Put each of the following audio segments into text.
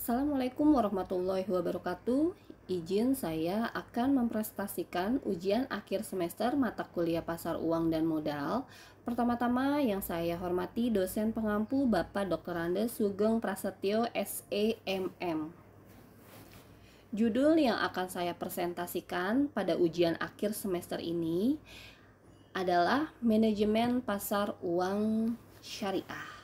Assalamualaikum warahmatullahi wabarakatuh. Izin saya akan mempresentasikan ujian akhir semester mata kuliah pasar uang dan modal. Pertama-tama yang saya hormati dosen pengampu Bapak Dr. Andes Sugeng Prasetyo SEMM. Judul yang akan saya presentasikan pada ujian akhir semester ini adalah Manajemen Pasar Uang Syariah.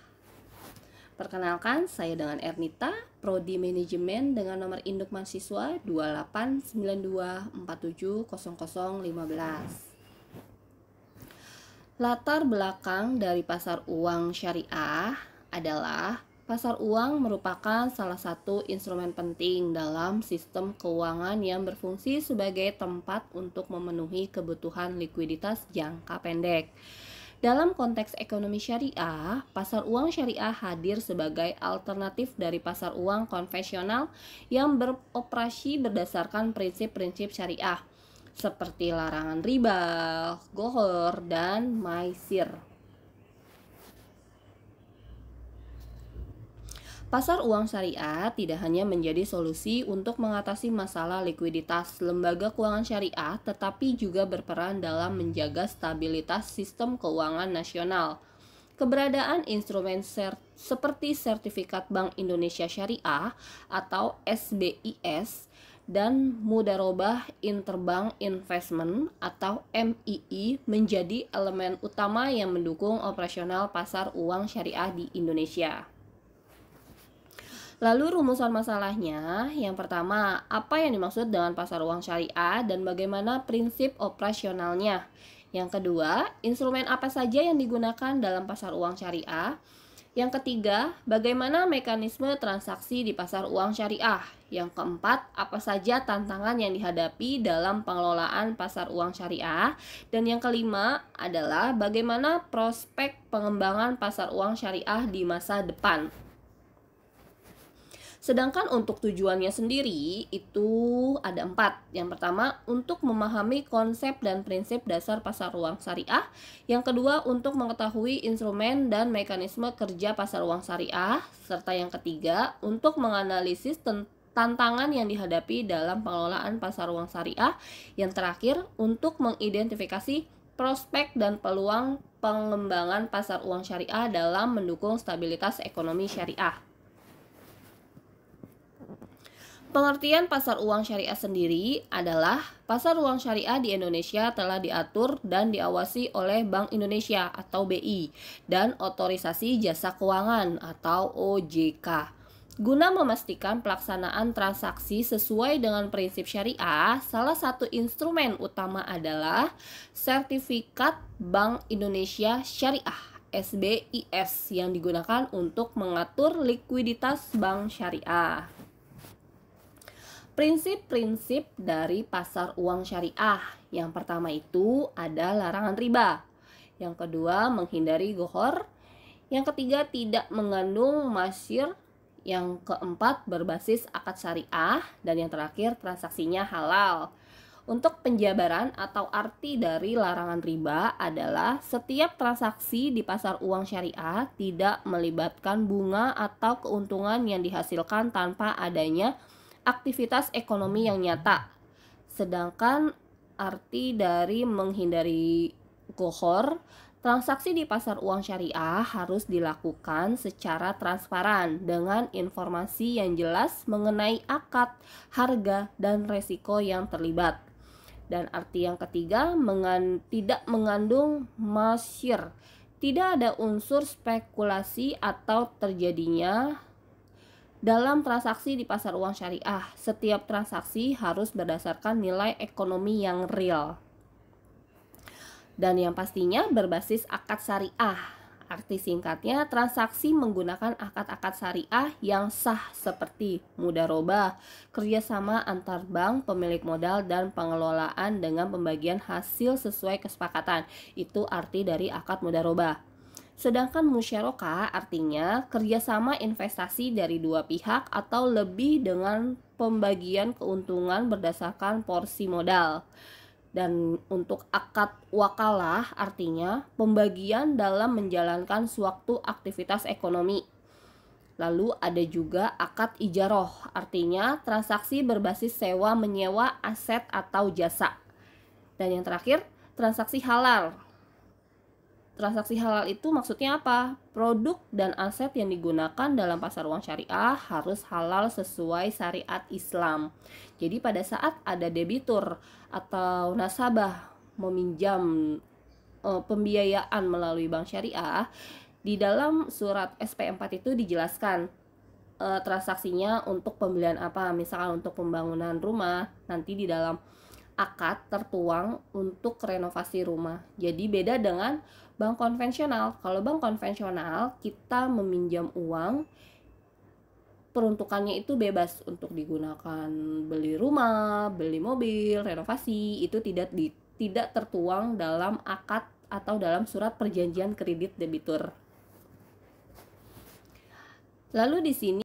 Perkenalkan, saya dengan Ernita, Prodi Manajemen dengan nomor induk mahasiswa 2892470015. Latar belakang dari pasar uang syariah adalah pasar uang merupakan salah satu instrumen penting dalam sistem keuangan yang berfungsi sebagai tempat untuk memenuhi kebutuhan likuiditas jangka pendek. Dalam konteks ekonomi syariah, pasar uang syariah hadir sebagai alternatif dari pasar uang konvensional yang beroperasi berdasarkan prinsip-prinsip syariah seperti larangan riba, ghohor, dan maisir. Pasar uang syariah tidak hanya menjadi solusi untuk mengatasi masalah likuiditas lembaga keuangan syariah, tetapi juga berperan dalam menjaga stabilitas sistem keuangan nasional. Keberadaan instrumen seperti Sertifikat Bank Indonesia Syariah atau SBIS dan Mudharabah Interbank Investment atau MII menjadi elemen utama yang mendukung operasional pasar uang syariah di Indonesia. Lalu rumusan masalahnya, yang pertama, apa yang dimaksud dengan pasar uang syariah dan bagaimana prinsip operasionalnya? Yang kedua, instrumen apa saja yang digunakan dalam pasar uang syariah? Yang ketiga, bagaimana mekanisme transaksi di pasar uang syariah? Yang keempat, apa saja tantangan yang dihadapi dalam pengelolaan pasar uang syariah? Dan yang kelima adalah bagaimana prospek pengembangan pasar uang syariah di masa depan. Sedangkan untuk tujuannya sendiri itu ada 4. Yang pertama, untuk memahami konsep dan prinsip dasar pasar uang syariah. Yang kedua, untuk mengetahui instrumen dan mekanisme kerja pasar uang syariah. Serta yang ketiga, untuk menganalisis tantangan yang dihadapi dalam pengelolaan pasar uang syariah. Yang terakhir, untuk mengidentifikasi prospek dan peluang pengembangan pasar uang syariah dalam mendukung stabilitas ekonomi syariah. Pengertian pasar uang syariah sendiri adalah pasar uang syariah di Indonesia telah diatur dan diawasi oleh Bank Indonesia atau BI dan Otorisasi Jasa Keuangan atau OJK. Guna memastikan pelaksanaan transaksi sesuai dengan prinsip syariah, salah satu instrumen utama adalah Sertifikat Bank Indonesia Syariah SBIS yang digunakan untuk mengatur likuiditas bank syariah. Prinsip-prinsip dari pasar uang syariah. Yang pertama itu ada larangan riba. Yang kedua, menghindari ghohor. Yang ketiga, tidak mengandung maisir. Yang keempat, berbasis akad syariah. Dan yang terakhir, transaksinya halal. Untuk penjabaran atau arti dari larangan riba adalah setiap transaksi di pasar uang syariah tidak melibatkan bunga atau keuntungan yang dihasilkan tanpa adanya aktivitas ekonomi yang nyata. Sedangkan arti dari menghindari ghohor, transaksi di pasar uang syariah harus dilakukan secara transparan dengan informasi yang jelas mengenai akad, harga, dan resiko yang terlibat. Dan arti yang ketiga, tidak mengandung maisir. Tidak ada unsur spekulasi atau terjadinya dalam transaksi di pasar uang syariah. Setiap transaksi harus berdasarkan nilai ekonomi yang real. Dan yang pastinya berbasis akad syariah. Arti singkatnya, transaksi menggunakan akad-akad syariah yang sah seperti mudharabah, kerjasama antar bank, pemilik modal, dan pengelolaan dengan pembagian hasil sesuai kesepakatan. Itu arti dari akad mudharabah. Sedangkan musyarakah artinya kerjasama investasi dari dua pihak atau lebih dengan pembagian keuntungan berdasarkan porsi modal. Dan untuk akad wakalah artinya pembagian dalam menjalankan suatu aktivitas ekonomi. Lalu ada juga akad ijaroh, artinya transaksi berbasis sewa menyewa aset atau jasa. Dan yang terakhir, transaksi halal. Transaksi halal itu maksudnya apa? Produk dan aset yang digunakan dalam pasar uang syariah harus halal sesuai syariat Islam. Jadi pada saat ada debitur atau nasabah meminjam pembiayaan melalui bank syariah, di dalam surat SP4 itu dijelaskan transaksinya untuk pembelian apa. Misalkan untuk pembangunan rumah, nanti di dalam akad tertuang untuk renovasi rumah. Jadi beda dengan bank konvensional. Kalau bank konvensional kita meminjam uang, peruntukannya itu bebas untuk digunakan beli rumah, beli mobil, renovasi, itu tidak tertuang dalam akad atau dalam surat perjanjian kredit debitur. Lalu di sini